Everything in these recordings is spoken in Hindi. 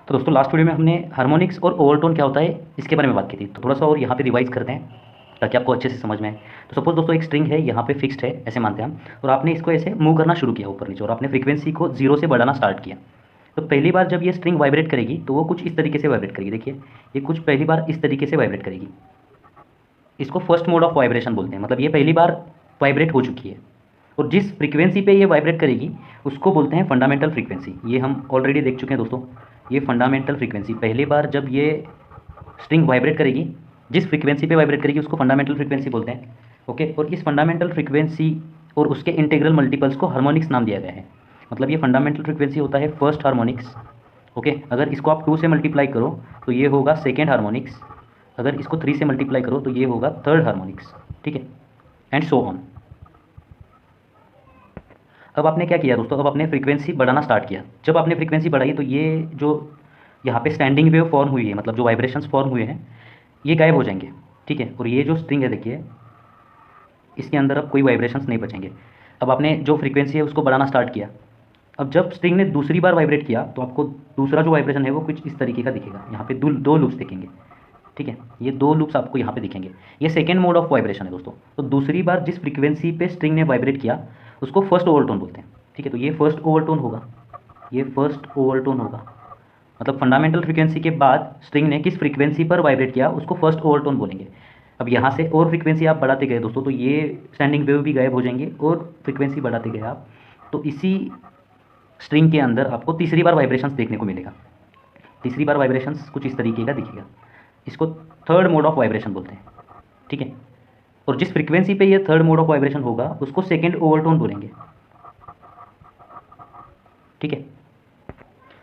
तो दोस्तों लास्ट वीडियो में हमने हार्मोनिक्स और ओवरटोन क्या होता है इसके बारे में बात की थी। तो थोड़ा सा और यहाँ पे रिवाइज करते हैं ताकि आपको अच्छे से समझ में आए। तो सपोज दोस्तों एक स्ट्रिंग है, यहाँ पे फिक्स्ड है ऐसे मानते हैं हम, और आपने इसको ऐसे मूव करना शुरू किया ऊपर नीचे और आपने फ्रीक्वेंसी को 0 से बढ़ाना स्टार्ट किया। तो पहली बार जब ये स्ट्रिंग वाइब्रेट करेगी तो वो कुछ इस तरीके से वाइब्रेट करेगी। देखिए ये कुछ पहली बार इस तरीके से वाइब्रेट करेगी। इसको फर्स्ट मोड ऑफ वाइब्रेशन बोलते हैं, मतलब ये पहली बार वाइब्रेट हो चुकी है। और जिस फ्रीक्वेंसी पे ये वाइब्रेट करेगी उसको बोलते हैं फंडामेंटल फ्रीक्वेंसी। ये हम ऑलरेडी देख चुके हैं दोस्तों। ये फंडामेंटल फ्रीक्वेंसी पहली बार जब ये स्ट्रिंग वाइब्रेट करेगी, जिस फ्रीक्वेंसी पे वाइब्रेट करेगी उसको फंडामेंटल फ्रीक्वेंसी बोलते हैं। ओके, और इस फंडामेंटल फ्रीक्वेंसी और उसके इंटीग्रल मल्टीपल्स को हार्मोनिक्स नाम दिया गया है। मतलब ये फंडामेंटल फ्रीक्वेंसी होता है फर्स्ट हार्मोनिक्स। ओके, अगर इसको आप 2 से मल्टीप्लाई करो तो ये होगा सेकेंड हार्मोनिक्स। अगर इसको 3 से मल्टीप्लाई करो तो ये होगा थर्ड हार्मोनिक्स। ठीक है, एंड सो ऑन। अब आपने क्या किया दोस्तों, अब आपने फ्रीक्वेंसी बढ़ाना स्टार्ट किया। जब आपने फ्रीक्वेंसी बढ़ाई तो ये जो यहाँ पे स्टैंडिंग वेव फॉर्म हुई है, मतलब जो वाइब्रेशंस फॉर्म हुए हैं, ये गायब हो जाएंगे। ठीक है, और ये जो स्ट्रिंग है देखिए, इसके अंदर अब कोई वाइब्रेशंस नहीं बचेंगे। अब आपने जो फ्रीक्वेंसी है उसको बढ़ाना स्टार्ट किया। अब जब स्ट्रिंग ने दूसरी बार वाइब्रेट किया तो आपको दूसरा जो वाइब्रेशन है वो कुछ इस तरीके का दिखेगा। यहाँ पे दो लूप्स दिखेंगे। ठीक है, ये 2 लूप्स आपको यहाँ पे दिखेंगे। ये सेकेंड मोड ऑफ वाइब्रेशन है दोस्तों। तो दूसरी बार जिस फ्रीक्वेंसी पे स्ट्रिंग ने वाइब्रेट किया उसको फर्स्ट ओवरटोन बोलते हैं। ठीक है, तो ये फर्स्ट ओवरटोन होगा, ये फर्स्ट ओवरटोन होगा। मतलब फंडामेंटल फ्रीक्वेंसी के बाद स्ट्रिंग ने किस फ्रीक्वेंसी पर वाइब्रेट किया उसको फर्स्ट ओवरटोन बोलेंगे। अब यहाँ से और फ्रीक्वेंसी आप बढ़ाते गए दोस्तों तो ये स्टैंडिंग वेव भी गायब हो जाएंगे, और फ्रीक्वेंसी बढ़ाते गए आप तो इसी स्ट्रिंग के अंदर आपको तीसरी बार वाइब्रेशंस देखने को मिलेगा। तीसरी बार वाइब्रेशंस कुछ इस तरीके का दिखेगा। इसको थर्ड मोड ऑफ वाइब्रेशन बोलते हैं। ठीक है, और जिस फ्रीक्वेंसी पे ये थर्ड मोड ऑफ वाइब्रेशन होगा उसको सेकेंड ओवरटोन बोलेंगे। ठीक है,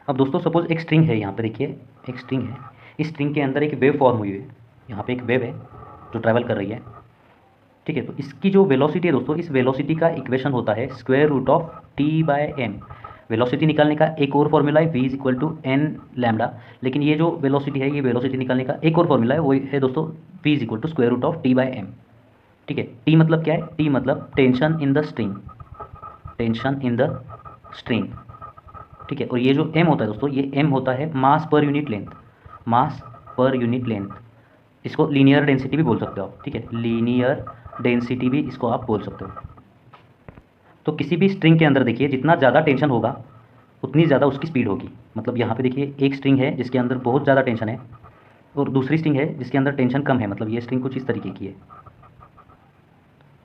अब दोस्तों सपोज एक स्ट्रिंग है, यहाँ पे देखिए एक स्ट्रिंग है। इस स्ट्रिंग के अंदर एक वेव फॉर्म हुई है। यहाँ पे एक वेव है जो ट्रैवल कर रही है। ठीक है, तो इसकी जो वेलोसिटी है दोस्तों, इस वेलोसिटी का इक्वेशन होता है square root of t/m। Velocity निकालने का एक और फॉर्मूला है v = n लैम्डा। लेकिन ये जो वेलोसिटी है, ये वेलोसिटी निकालने का एक और फॉर्मूला है, वो है दोस्तों v = square root of t/m। ठीक है, t मतलब क्या है? t मतलब tension in the string, tension in the string. ठीक है, और ये जो m होता है दोस्तों, ये m होता है मास पर यूनिट लेंथ, मास पर यूनिट लेंथ। इसको लीनियर डेंसिटी भी बोल सकते हो आप। ठीक है, लीनियर डेंसिटी भी इसको आप बोल सकते हो। तो किसी भी स्ट्रिंग के अंदर देखिए जितना ज़्यादा टेंशन होगा उतनी ज़्यादा उसकी स्पीड होगी। मतलब यहाँ पे देखिए एक स्ट्रिंग है जिसके अंदर बहुत ज़्यादा टेंशन है, और दूसरी स्ट्रिंग है जिसके अंदर टेंशन कम है। मतलब ये स्ट्रिंग कुछ इस तरीके की है।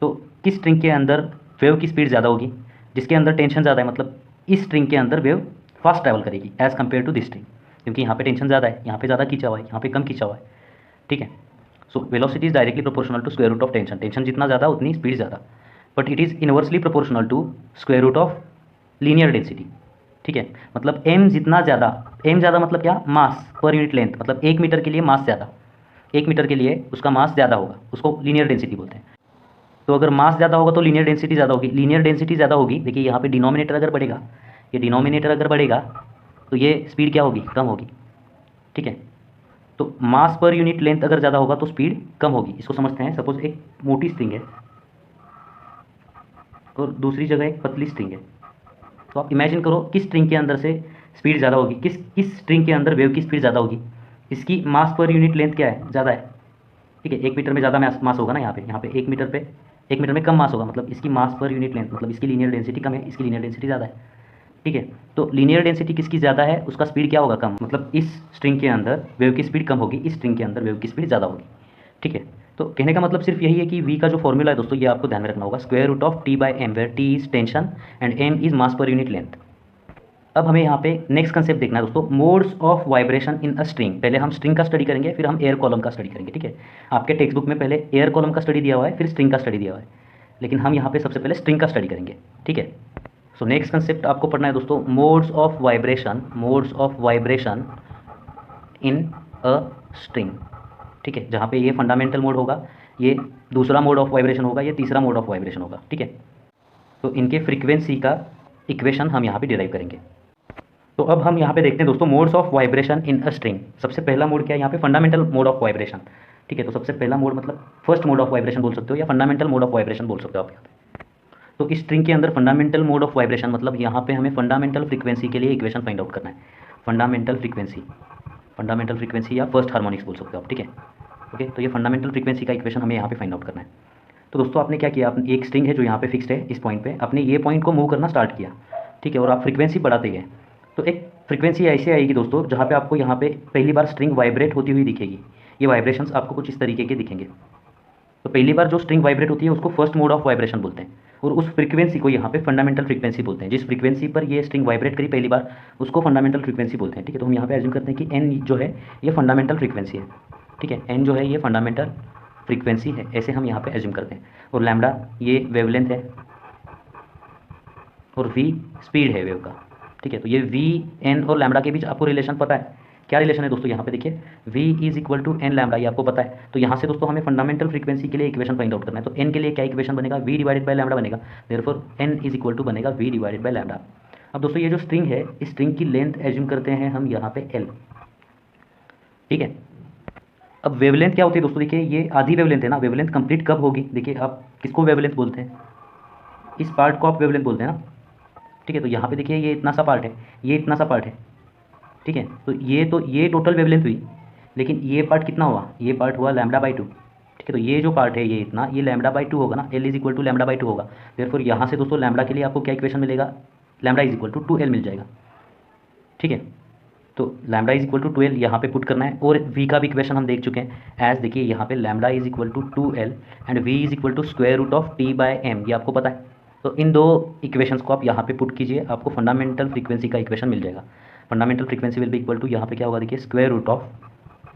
तो किस स्ट्रिंग के अंदर वेव की स्पीड ज़्यादा होगी? जिसके अंदर टेंशन ज़्यादा है। मतलब इस स्ट्रिंग के अंदर वेव फास्ट ट्रैवल करेगी as compare to this string, क्योंकि यहाँ पे टेंशन ज़्यादा है, यहाँ पे ज़्यादा खींचा हुआ है, यहाँ पे कम खींचा हुआ है। ठीक है, so velocity is directly proportional to square root of tension. Tension जितना ज़्यादा उतनी स्पीड ज़्यादा, but it is inversely proportional to square root of linear density. ठीक है, मतलब m जितना ज़्यादा, m ज़्यादा मतलब क्या? मास पर यूनिट लेंथ। मतलब 1 मीटर के लिए मास ज़्यादा, 1 मीटर के लिए उसका मास ज़्यादा होगा, उसको लीनियर डेंसिटी बोलते हैं। तो अगर मास ज़्यादा होगा तो लीनियर डेंसिटी ज़्यादा होगी। लीनियर डेंसिटी ज़्यादा होगी, देखिए यहाँ पे डिनोमिनेटर अगर बढ़ेगा, ये डिनोमिनेटर अगर बढ़ेगा तो ये स्पीड क्या होगी? कम होगी। ठीक है, तो मास पर यूनिट लेंथ अगर ज़्यादा होगा तो स्पीड कम होगी। इसको समझते हैं। सपोज एक मोटी स्ट्रिंग है और दूसरी जगह एक पतली स्ट्रिंग है, तो आप इमेजिन करो किस स्ट्रिंग के अंदर से स्पीड ज़्यादा होगी, किस स्ट्रिंग के अंदर वेव की स्पीड ज़्यादा होगी। इसकी मास पर यूनिट लेंथ क्या है? ज़्यादा है। ठीक है, 1 मीटर में ज़्यादा मास होगा ना, यहाँ पे 1 मीटर में कम मास होगा। मतलब इसकी मास पर यूनिट लेंथ, मतलब इसकी लीनियर डेंसिटी कम है, इसकी लीनियर डेंसिटी ज़्यादा है। ठीक है, तो लीनियर डेंसिटी किसकी ज़्यादा है उसका स्पीड क्या होगा? कम। मतलब इस स्ट्रिंग के अंदर वेव की स्पीड कम होगी, इस स्ट्रिंग के अंदर वेव की स्पीड ज़्यादा होगी। ठीक है, तो कहने का मतलब सिर्फ यही है कि v का जो फॉर्मूला है दोस्तों, ये आपको ध्यान में रखना होगा, square root of t/m, where t is tension and m is mass per unit length. अब हमें यहाँ पे नेक्स्ट कंसेप्ट देखना है दोस्तों, modes of vibration in a string. पहले हम स्ट्रिंग का स्टडी करेंगे, फिर हम एयर कॉलम का स्टडी करेंगे। ठीक है, आपके टेक्स्ट बुक में पहले एयर कॉलम का स्टडी दिया हुआ है, फिर स्ट्रिंग का स्टडी दिया हुआ है, लेकिन हम यहाँ पे सबसे पहले स्ट्रिंग का स्टडी करेंगे। ठीक है, सो नेक्स्ट कंसेप्ट आपको पढ़ना है दोस्तों, modes of vibration, modes of vibration in a string. ठीक है, जहाँ पे ये फंडामेंटल मोड होगा, ये दूसरा मोड ऑफ वाइब्रेशन होगा, ये तीसरा मोड ऑफ वाइब्रेशन होगा। ठीक है, तो इनके फ्रीक्वेंसी का इक्वेशन हम यहाँ पे डिराइव करेंगे। तो अब हम यहाँ पे देखते हैं दोस्तों modes of vibration in a string. सबसे पहला मोड क्या है यहाँ पे? Fundamental mode of vibration. ठीक है, तो सबसे पहला मोड मतलब फर्स्ट मोड ऑफ वाइब्रेशन बोल सकते हो या फंडामेंटल मोड ऑफ वाइब्रेशन बोल सकते हो आप यहाँ पे। तो इस स्ट्रिंग के अंदर फंडामेंटल मोड ऑफ वाइब्रेशन मतलब यहाँ पे हमें फंडामेंटल फ्रीक्वेंसी के लिए इक्वेशन फाइंड आउट करना है। फंडामेंटल फ्रीक्वेंसी या फर्स्ट हार्मोनिक्स बोल सकते हो आप, ठीक है। ओके, तो ये फंडामेंटल फ्रीक्वेंसी का इक्वेशन हमें यहाँ पे फाइंड आउट करना है। तो दोस्तों आपने क्या किया, आपने एक स्ट्रिंग है जो यहाँ पे फिक्स्ड है इस पॉइंट पे, आपने ये पॉइंट को मूव करना स्टार्ट किया, ठीक है, और आप फ्रीक्वेंसी बढ़ाते गए। तो एक फ्रीक्वेंसी ऐसे आएगी दोस्तों जहाँ पे आपको यहाँ पे पहली बार स्ट्रिंग वाइब्रेट होती हुई दिखेगी। ये वाइब्रेशंस आपको कुछ इस तरीके के दिखेंगे। तो पहली बार जो स्ट्रिंग वाइब्रेट होती है उसको फर्स्ट मोड ऑफ वाइब्रेशन बोलते हैं, और उस फ्रीक्वेंसी को यहाँ पे फंडामेंटल फ्रीक्वेंसी बोलते हैं। जिस फ्रीक्वेंसी पर ये स्ट्रिंग वाइब्रेट करी पहली बार उसको फंडामेंटल फ्रीक्वेंसी बोलते हैं, ठीक है। तो हम यहाँ पे एज्यूम करते हैं कि एन जो है ये फंडामेंटल फ्रीक्वेंसी है, ठीक है, एन जो है ये फंडामेंटल फ्रीक्वेंसी है, ऐसे हम यहाँ पे एज्यूम करते हैं। और लैम्डा ये वेवलेंथ है और वी स्पीड है वेव का, ठीक है। तो ये वी एन और लैम्डा के बीच आपको रिलेशन पता है, क्या रिलेशन है दोस्तों, यहाँ पे देखिए v is equal to n lambda, ये आपको पता है। तो यहाँ से दोस्तों हमें फंडामेंटल फ्रीक्वेंसी के लिए इक्वेशन फाइंड आउट करना है। तो n के लिए क्या इक्वेशन बनेगा, v डिवाइडेड बाय लैम्डा बनेगा, therefore n is equal to बनेगा v डिवाइडेड बाय लैम्डा। अब दोस्तों ये जो स्ट्रिंग है इस स्ट्रिंग की लेंथ एज्यूम करते हैं हम यहाँ पे l, ठीक है। अब वेवलेंथ क्या होती है दोस्तों, देखिए ये आधी वेवलेंथ है ना, वेवलेंथ कंप्लीट कब होगी, देखिए आप किसको वेवलेंथ बोलते हैं, इस पार्ट को आप वेवलेंथ बोलते हैं ना, ठीक है। तो यहाँ पे देखिए ये इतना सा पार्ट है, ये इतना सा पार्ट है, ठीक है। तो ये टोटल वेवलेंथ हुई, लेकिन ये पार्ट कितना हुआ, ये पार्ट हुआ लैम्डा बाई 2, ठीक है। तो ये जो पार्ट है ये इतना, ये लैम्डा बाई 2 होगा ना, l is equal to lambda by 2 होगा। देयरफॉर यहाँ से दोस्तों लैम्डा के लिए आपको क्या इक्वेशन मिलेगा, lambda is equal to 2l मिल जाएगा, ठीक है। तो lambda is equal to 2l यहाँ पे पुट करना है, और v का भी इक्वेशन हम देख चुके हैं एज, देखिए यहाँ पे lambda is equal to 2l and v is equal to square root of t by m, ये आपको पता है। तो इन दो इक्वेशंस को आप यहाँ पे पुट कीजिए, आपको फंडामेंटल फ्रीक्वेंसी का इक्वेशन मिल जाएगा। Fundamental frequency will be equal to, यहाँ पे क्या होगा देखिए square root of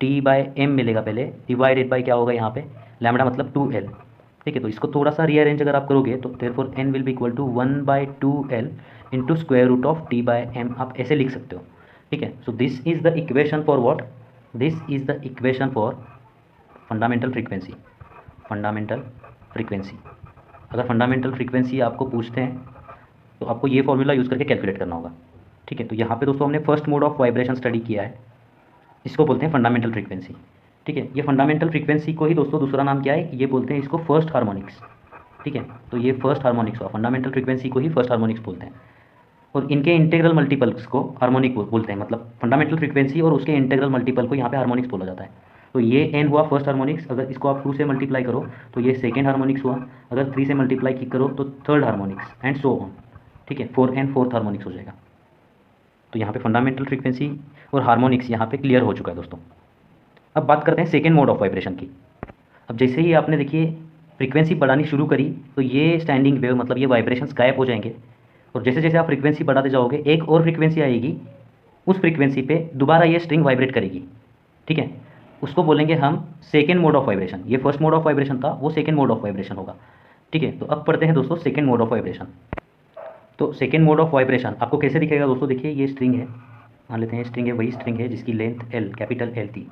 T by M मिलेगा पहले, डिवाइडेड बाय क्या होगा यहाँ पे लैम्डा मतलब 2l, ठीक है। तो इसको थोड़ा सा रीअरेंज अगर आप करोगे तो therefore n will be equal to 1/2l into square root of T by M, आप ऐसे लिख सकते हो, ठीक है। So this is the equation for what, this is the equation for fundamental frequency, fundamental frequency. अगर फंडामेंटल फ्रीक्वेंसी आपको पूछते हैं तो आपको ये फॉर्मूला यूज़ करके कैलकुलेट करना होगा, ठीक है। तो यहाँ पे दोस्तों हमने first mode of vibration study किया है, इसको बोलते हैं फंडामेंटल फ्रीक्वेंसी, ठीक है। ये फंडामेंटल फ्रीक्वेंसी को ही दोस्तों दूसरा नाम क्या है, ये बोलते हैं इसको फर्स्ट हार्मोनिक्स, ठीक है। तो ये फर्स्ट हार्मोनिक्स हुआ, फंडामेंटल फ्रीक्वेंसी को ही फर्स्ट हार्मोनिक्स बोलते हैं, और इनके इंटीग्रल मल्टीपल्स को हार्मोनिक बोलते हैं। मतलब फंडामेंटल फ्रीक्वेंसी और उसके इंटीग्रल मल्टीपल को यहाँ पे हार्मोनिक्स बोला जाता है। तो ये n हुआ फर्स्ट हार्मोनिक्स, अगर इसको आप 2 से मल्टीप्लाई करो तो ये सेकेंड हार्मोनिक्स हुआ, अगर 3 से मल्टीप्लाई करो तो third harmonics and so on, ठीक है, 4n फोर्थ हार्मोनिक्स हो जाएगा। तो यहाँ पे फंडामेंटल फ्रीक्वेंसी और हार्मोनिक्स यहाँ पे क्लियर हो चुका है दोस्तों। अब बात करते हैं सेकेंड मोड ऑफ वाइब्रेशन की। अब जैसे ही आपने देखिए फ्रीक्वेंसी बढ़ानी शुरू करी तो ये स्टैंडिंग वेव मतलब ये वाइब्रेशंस गायब हो जाएंगे, और जैसे जैसे आप फ्रीक्वेंसी बढ़ाते जाओगे एक और फ्रीक्वेंसी आएगी, उस फ्रीक्वेंसी पे दोबारा ये स्ट्रिंग वाइब्रेट करेगी, ठीक है। उसको बोलेंगे हम सेकेंड मोड ऑफ वाइब्रेशन। ये फर्स्ट मोड ऑफ वाइब्रेशन था, वो सेकेंड मोड ऑफ वाइब्रेशन होगा, ठीक है। तो अब पढ़ते हैं दोस्तों सेकेंड मोड ऑफ वाइब्रेशन। तो सेकेंड मोड ऑफ वाइब्रेशन आपको कैसे दिखेगा दोस्तों, देखिए ये स्ट्रिंग है, मान लेते हैं स्ट्रिंग है, वही स्ट्रिंग है जिसकी लेंथ l कैपिटल L थी,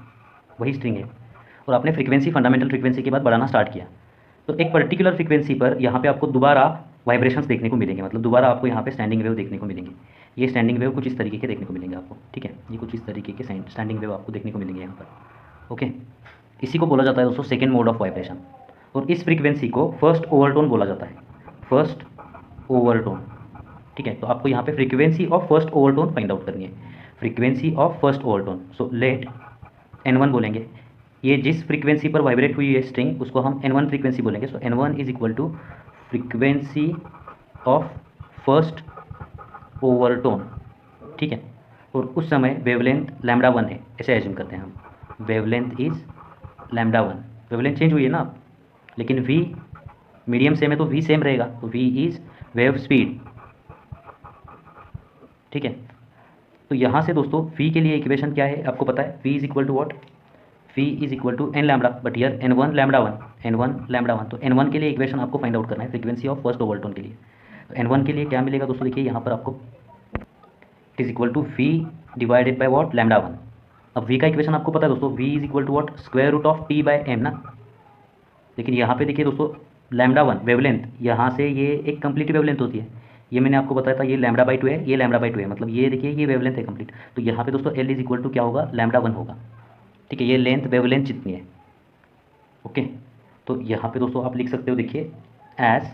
वही स्ट्रिंग है, और आपने फ्रीक्वेंसी फंडामेंटल फ्रीक्वेंसी के बाद बढ़ाना स्टार्ट किया। तो एक पर्टिकुलर फ्रीक्वेंसी पर यहाँ पे आपको दोबारा वाइब्रेशंस देखने को मिलेंगे, मतलब दोबारा आपको यहाँ पे स्टैंडिंग वेव देखने को मिलेंगे। ये स्टैंडिंग वेव कुछ इस तरीके के देखने को मिलेंगे आपको, ठीक है, ये कुछ इस तरीके के स्टैंडिंग वेव आपको देखने को मिलेंगे यहाँ पर, ओके। इसी को बोला जाता है दोस्तों सेकेंड मोड ऑफ वाइब्रेशन, और इस फ्रीक्वेंसी को फर्स्ट ओवरटोन बोला जाता है, फर्स्ट ओवरटोन, ठीक है। तो आपको यहाँ पे frequency of first overtone find out करनी है, frequency of first overtone. So let n1 बोलेंगे, ये जिस फ्रीक्वेंसी पर वाइब्रेट हुई है स्ट्रिंग उसको हम n1 फ्रीक्वेंसी बोलेंगे। So n1 is equal to frequency of first overtone, ठीक है। और उस समय वेवलेंथ लैम्डा 1 है, ऐसे एज्यूम करते हैं हम, wavelength is lambda 1, wavelength change हुई है ना, लेकिन v मीडियम सेम है तो v सेम रहेगा, तो v इज वेव स्पीड, ठीक है। तो यहाँ से दोस्तों v के लिए इक्वेशन क्या है आपको पता है, v is equal to what, v is equal to n lambda, but here n1 lambda 1, n1 lambda 1। तो n1 के लिए इक्वेशन आपको फाइंड आउट करना है फ्रीक्वेंसी ऑफ फर्स्ट ओवरटोन के लिए। तो n1 के लिए क्या मिलेगा दोस्तों, देखिए यहाँ पर आपको it is equal to v divided by what lambda 1। अब v का इक्वेशन आपको पता है दोस्तों, v is equal to what square root of t by m ना। लेकिन यहाँ पे देखिए दोस्तों लैम्डा 1 वेवलेंथ, यहाँ से ये एक कंप्लीट वेवलेंथ होती है, ये मैंने आपको बताया था, ये लैम्डा बाई 2 है, ये लैम्डा बाई 2 है, मतलब ये देखिए ये वेवलेंथ है कंप्लीट। तो यहाँ पे दोस्तों l इज इक्वल टू क्या होगा, लैम्डा 1 होगा, ठीक है। ये लेंथ वेवलेंथ जितनी है, ओके। तो यहाँ पे दोस्तों आप लिख सकते हो देखिए as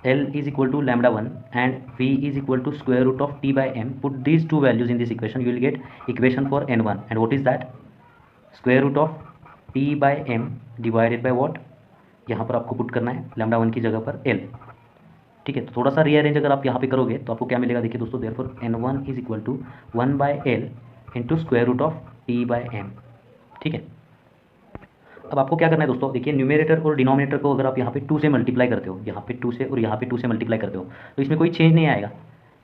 L is equal to lambda 1 and V is equal to square root of T by M. Put these two values in this equation, you will get equation for N1. And what is that? Square root of T by M divided by what? यहाँ पर आपको पुट करना है लैम्डा 1 की जगह पर L। ठीक है, तो थोड़ा सा रीअरेंज अगर आप यहाँ पे करोगे तो आपको क्या मिलेगा, देखिए दोस्तों, therefore N1 is equal to 1 by L into square root of T by M। ठीक है, अब आपको क्या करना है दोस्तों, देखिए न्यूमरेटर और डिनोमिनेटर को अगर आप यहाँ पे 2 से मल्टीप्लाई करते हो, यहाँ पे 2 से और यहाँ पे 2 से मल्टीप्लाई करते हो तो इसमें कोई चेंज नहीं आएगा।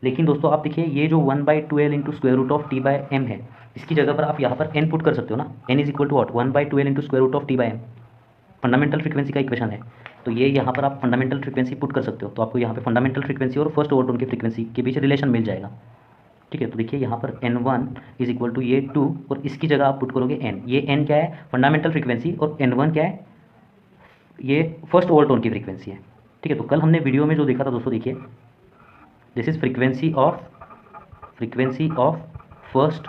लेकिन दोस्तों आप देखिए ये जो 1/2L into square root of T by M है, इसकी जगह पर आप यहाँ पर n पुट कर सकते हो ना। n is equal to what, 1/2L into square root of T by M, fundamental frequency का इक्वेशन है। तो ये यहाँ पर आप फंडामेंटल फ्रीक्वेंसी पुट कर सकते हो, तो आपको यहाँ पे फंडामेंटल फ्रीक्वेंसी और फर्स्ट ओवरटोन की फ्रीक्वेंसी के बीच रिलेशन मिल जाएगा। ठीक है, तो देखिए यहाँ पर N1 इज इक्वल टू ये 2 और इसकी जगह आप पुट करोगे n। ये n क्या है, फंडामेंटल फ्रीक्वेंसी, और N1 क्या है, ये फर्स्ट ओवरटोन की फ्रीक्वेंसी है। ठीक है, तो कल हमने वीडियो में जो देखा था दोस्तों, देखिए this is frequency of first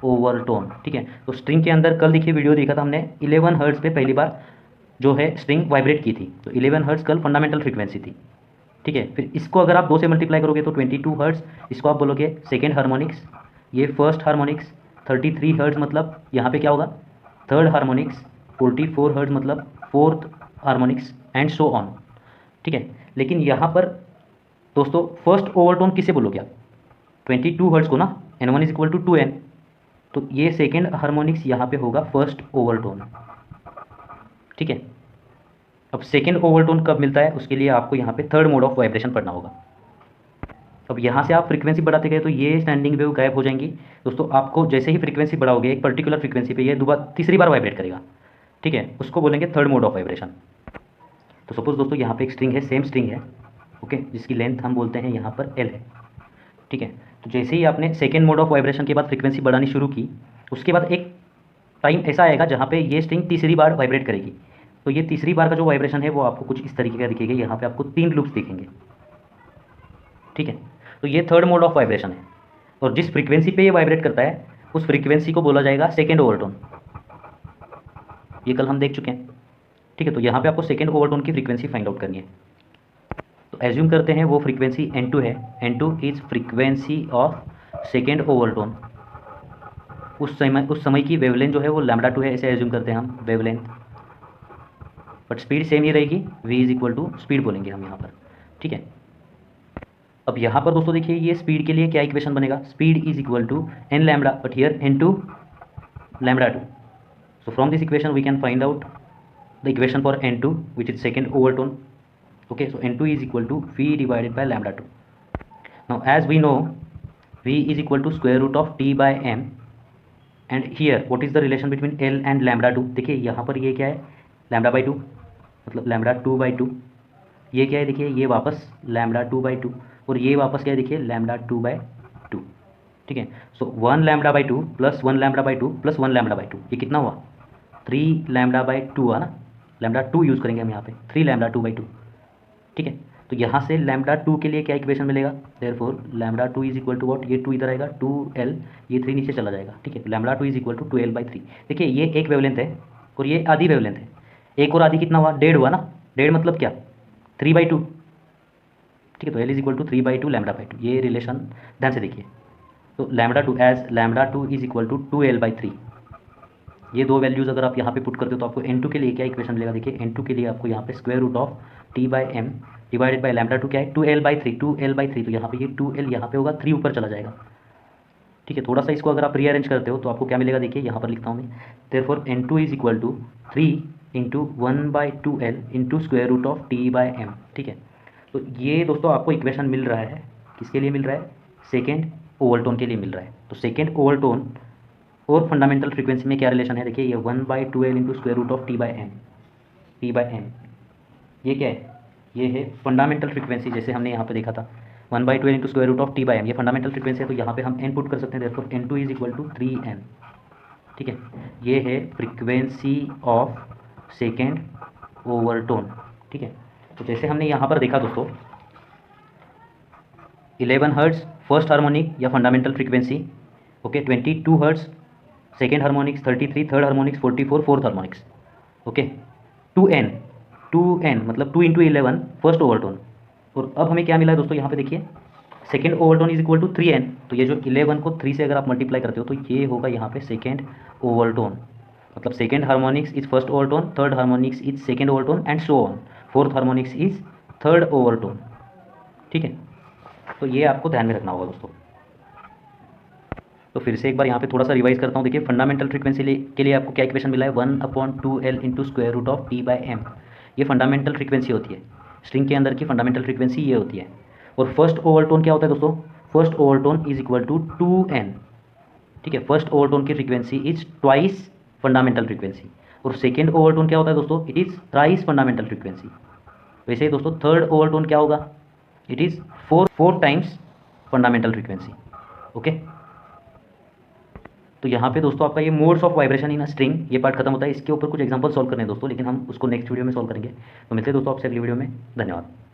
overtone. ठीक है, तो स्ट्रिंग के अंदर कल देखिए वीडियो देखा था हमने, 11 हर्ट्ज पे पहली बार जो है स्ट्रिंग वाइब्रेट की थी, तो 11 हर्ट्ज कल फंडामेंटल फ्रीक्वेंसी थी। ठीक है, फिर इसको अगर आप 2 से मल्टीप्लाई करोगे तो 22 हर्ट्ज, इसको आप बोलोगे सेकेंड हार्मोनिक्स, ये फर्स्ट हार्मोनिक्स, 33 हर्ट्ज मतलब यहाँ पे क्या होगा, थर्ड हार्मोनिक्स, 44 हर्ट्ज मतलब fourth harmonics, and so on. ठीक है, लेकिन यहाँ पर दोस्तों फर्स्ट ओवरटोन किसे बोलोगे आप, 22 हर्ट्ज को ना, N1 is equal to 2n, तो ये सेकेंड हार्मोनिक्स यहाँ पे होगा फर्स्ट ओवरटोन। ठीक है, अब सेकेंड ओवरटोन कब मिलता है, उसके लिए आपको यहाँ पे थर्ड मोड ऑफ वाइब्रेशन पढ़ना होगा। अब यहाँ से आप फ्रीक्वेंसी बढ़ाते गए तो ये स्टैंडिंग वेव गायब हो जाएंगी। दोस्तों आपको जैसे ही फ्रीक्वेंसी बढ़ाओगे एक पर्टिकुलर फ्रीक्वेंसी पे, ये तीसरी बार वाइब्रेट करेगा। ठीक है, उसको बोलेंगे थर्ड मोड ऑफ वाइब्रेशन। तो सपोज दोस्तों यहाँ पे एक स्ट्रिंग है, सेम स्ट्रिंग है, ओके, जिसकी लेंथ हम बोलते हैं यहाँ पर L है। ठीक है, तो जैसे ही आपने सेकेंड मोड ऑफ वाइब्रेशन के बाद फ्रीक्वेंसी बढ़ानी शुरू की, उसके बाद एक टाइम ऐसा आएगा जहाँ पे ये स्ट्रिंग तीसरी बार वाइब्रेट करेगी। तो ये तीसरी बार का जो वाइब्रेशन है वो आपको कुछ इस तरीके का दिखेगा, यहाँ पे आपको 3 लूप्स दिखेंगे। ठीक है, तो ये थर्ड मोड ऑफ वाइब्रेशन है, और जिस फ्रीक्वेंसी पे ये वाइब्रेट करता है उस फ्रीक्वेंसी को बोला जाएगा सेकेंड ओवरटोन। ये कल हम देख चुके हैं। ठीक है, तो यहाँ पे आपको सेकेंड ओवरटोन की फ्रीक्वेंसी फाइंड आउट करनी है। तो एज्यूम करते हैं वो फ्रीक्वेंसी N2 है, N2 is frequency of second overtone. उस समय की वेवलेंथ जो है वो λ2 है, ऐसे एज्यूम करते हैं हम वेवलेंथ, बट स्पीड सेम ही रहेगी, v is equal to speed बोलेंगे हम यहाँ पर। ठीक है, अब यहाँ पर दोस्तों देखिए ये स्पीड के लिए क्या इक्वेशन बनेगा, speed is equal to n lambda, but here N2 λ2। So from this equation we can find out the equation for N2 which is second overtone. Okay, so N2 is equal to v divided by λ2। Now as we know v is equal to square root of t by m, and here what is the relation between L and λ2। देखिए यहाँ पर ये क्या है, λ/2 मतलब λ2/2, ये क्या है, देखिए ये वापस λ2/2, और ये वापस क्या है, देखिए λ2/2। ठीक है, सो 1 λ/2 प्लस 1 λ/2 प्लस 1 λ/2, ये कितना हुआ, 3 λ/2 हुआ ना, λ2 यूज़ करेंगे हम यहाँ पे, 3 λ2/2। ठीक है, तो यहाँ से λ2 के लिए क्या इक्वेशन मिलेगा, therefore λ2 is equal to what, ये 2 इधर आएगा, 2L, ये 3 नीचे चला जाएगा। ठीक है, λ2 इज इक्वल टू 2L/3। देखिए ये एक वेवलेंथ है और ये आधी वेवलेंथ है, एक और आधी कितना हुआ, 1.5 हुआ ना, 1.5 मतलब क्या, 3/2। ठीक है, तो L इज इक्वल टू 3/2 λ/2, ये रिलेशन ध्यान से देखिए। तो λ2 as λ2 is equal to 2L/3, ये दो वैल्यूज़ अगर आप यहाँ पे पुट करते हो तो आपको N2 के लिए क्या इक्वेशन मिलेगा, देखिए N2 के लिए आपको यहाँ पे square root of T by M divided by λ2 क्या है, 2L/3, तो यहाँ पे ये 2L यहाँ पे होगा, 3 ऊपर चला जाएगा। ठीक है, थोड़ा सा इसको अगर आप रीअरेंज करते हो तो आपको क्या मिलेगा, देखिए यहाँ पर लिखता हूँ मैं, therefore N2 is equal to 3 into 1/2L into square root of T by M। ठीक है, तो ये दोस्तों आपको इक्वेशन मिल रहा है, किसके लिए मिल रहा है, सेकेंड ओवरटोन के लिए मिल रहा है। तो सेकेंड ओवरटोन और फंडामेंटल फ्रीक्वेंसी में क्या रिलेशन है, देखिए ये 1/2L into square root of T by M, ये क्या है, ये है फंडामेंटल फ्रीक्वेंसी, जैसे हमने यहाँ पे देखा था 1/2L into square root of T by M, ये फंडामेंटल फ्रीक्वेंसी है, तो यहाँ पे हम n पुट कर सकते हैं, therefore N2 is equal to 3n। ठीक है, ये है फ्रीक्वेंसी ऑफ सेकेंड ओवरटोन। ठीक है, तो जैसे हमने यहाँ पर देखा दोस्तों, 11 हर्ट्ज फर्स्ट हार्मोनिक या fundamental frequency, okay, 22 hertz second harmonics, 33 third harmonics, 44 fourth harmonics. Okay, 2n मतलब 2 इंटू 11 फर्स्ट ओवरटोन, और अब हमें क्या मिला है दोस्तों, यहाँ पे देखिए second overtone is equal to 3n। तो ये जो 11 को 3 से अगर आप मल्टीप्लाई करते हो तो ये होगा यहाँ पे सेकेंड ओवरटोन। मतलब second harmonics is first overtone, third harmonics is second overtone and so on, fourth harmonics is third overtone. ठीक है, तो ये आपको ध्यान में रखना होगा दोस्तों। तो फिर से एक बार यहाँ पे थोड़ा सा रिवाइज करता हूँ। देखिए फंडामेंटल फ्रीक्वेंसी के लिए आपको क्या इक्वेशन मिला है, 1/2L into square root of T/m। ये फंडामेंटल फ्रीक्वेंसी होती है, स्ट्रिंग के अंदर की फंडामेंटल फ्रीक्वेंसी ये होती है। और फर्स्ट ओवरटोन क्या होता है दोस्तों, first overtone is equal to 2n। ठीक है, फर्स्ट ओवरटोन की frequency is twice fundamental frequency. और सेकेंड ओवरटोन क्या होता है दोस्तों, it is thrice fundamental frequency. वैसे ही दोस्तों थर्ड ओवरटोन क्या होगा, it is four times fundamental frequency. Okay, तो यहाँ पे दोस्तों आपका ये modes of vibration in string ये पार्ट खत्म होता है। इसके ऊपर कुछ एग्जांपल सॉल्व करने हैं दोस्तों, लेकिन हम उसको नेक्स्ट वीडियो में सॉल्व करेंगे। तो मिलते हैं दोस्तों आपसे अगली वीडियो में। धन्यवाद।